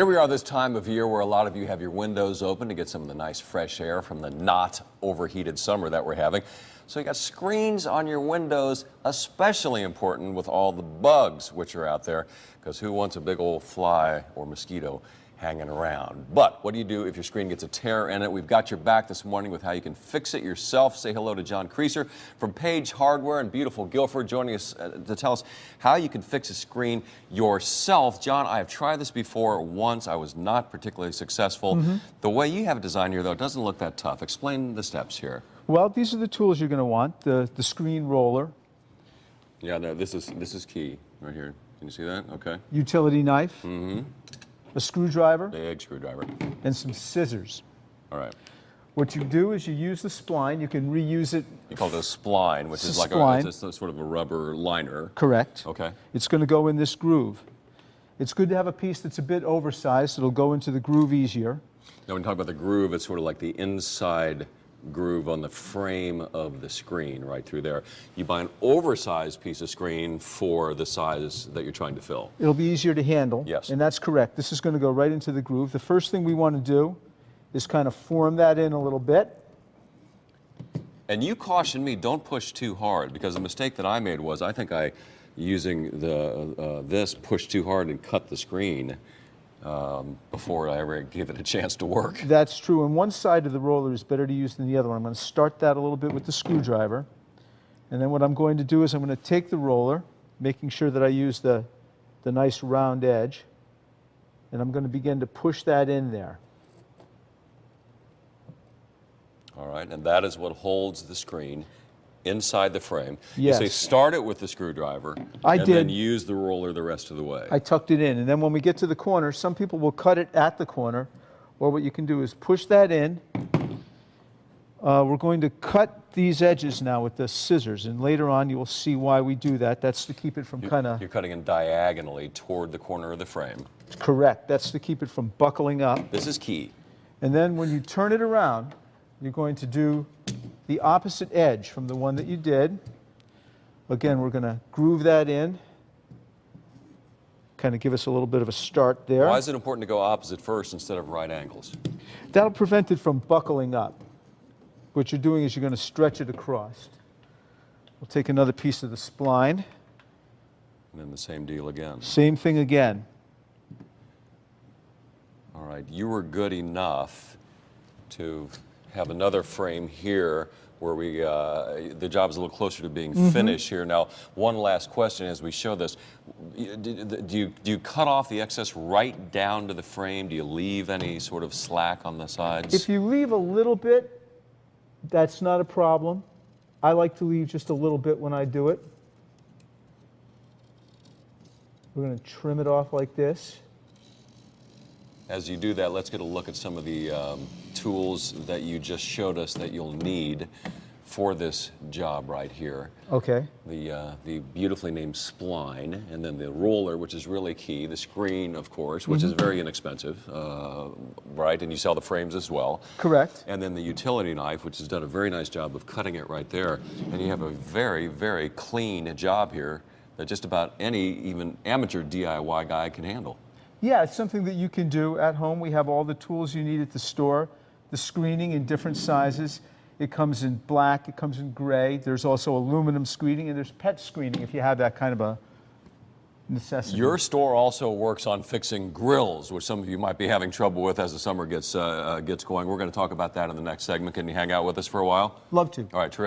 Here we are this time of year where a lot of you have your windows open to get some of the nice fresh air from the not overheated summer that we're having. So you got screens on your windows, especially important with all the bugs which are out there, because who wants a big old fly or mosquito hanging around? But what do you do if your screen gets a tear in it? We've got your back this morning with how you can fix it yourself. Say hello to John Creaser from Page Hardware in beautiful Guilford, joining us to tell us how you can fix a screen yourself. John, I have tried this before once. I was not particularly successful. The way you have it designed here, though, it doesn't look that tough. Explain the steps here. Well, these are the tools you're going to want. The screen roller. Yeah, no, this is key right here. Can you see that? Okay. Utility knife. A screwdriver. Big screwdriver. And some scissors. All right. What you do is you use the spline. You can reuse it. You call it a spline, which is like it's sort of a rubber liner. Correct. Okay. It's going to go in this groove. It's good to have a piece that's a bit oversized. It'll go into the groove easier. Now, when you talk about the groove, it's sort of like the inside groove on the frame of the screen right through there. You buy an oversized piece of screen for the size that you're trying to fill. It'll be easier to handle. Yes. And that's correct. This is going to go right into the groove. The first thing we want to do is kind of form that in a little bit. And you cautioned me, don't push too hard, because the mistake that I made was I think using this, pushed too hard and cut the screen before I ever give it a chance to work. That's true, and one side of the roller is better to use than the other one. I'm going to start that a little bit with the screwdriver, and then what I'm going to do is I'm going to take the roller, making sure that I use the nice round edge, and I'm going to begin to push that in there. All right, and that is what holds the screen inside the frame. Yes. You say start it with the screwdriver and then use the roller the rest of the way. I tucked it in, and then when we get to the corner, some people will cut it at the corner, or what you can do is push that in. We're going to cut these edges now with the scissors, and later on you will see why we do that. That's to keep it from kind of... You're cutting it diagonally toward the corner of the frame. Correct. That's to keep it from buckling up. This is key. And then when you turn it around, you're going to do the opposite edge from the one that you did. Again, we're going to groove that in, kind of give us a little bit of a start there. Why is it important to go opposite first instead of right angles? That'll prevent it from buckling up. What you're doing is you're going to stretch it across. We'll take another piece of the spline. And then the same deal again. Same thing again. All right, you were good enough to have another frame here where the job is a little closer to being finished here. Now, one last question as we show this. Do you cut off the excess right down to the frame? Do you leave any sort of slack on the sides? If you leave a little bit, that's not a problem. I like to leave just a little bit when I do it. We're going to trim it off like this. As you do that, let's get a look at some of the tools that you just showed us that you'll need for this job right here. Okay. The beautifully named spline, and then the roller, which is really key, the screen, of course, which is very inexpensive, right? And you sell the frames as well. Correct. And then the utility knife, which has done a very nice job of cutting it right there. And you have a very, very clean job here that just about any, even amateur DIY guy can handle. Yeah, it's something that you can do at home. We have all the tools you need at the store. The screening in different sizes. It comes in black, it comes in gray. There's also aluminum screening, and there's PET screening if you have that kind of a necessity. Your store also works on fixing grills, which some of you might be having trouble with as the summer gets going. We're going to talk about that in the next segment. Can you hang out with us for a while? Love to. All right, terrific.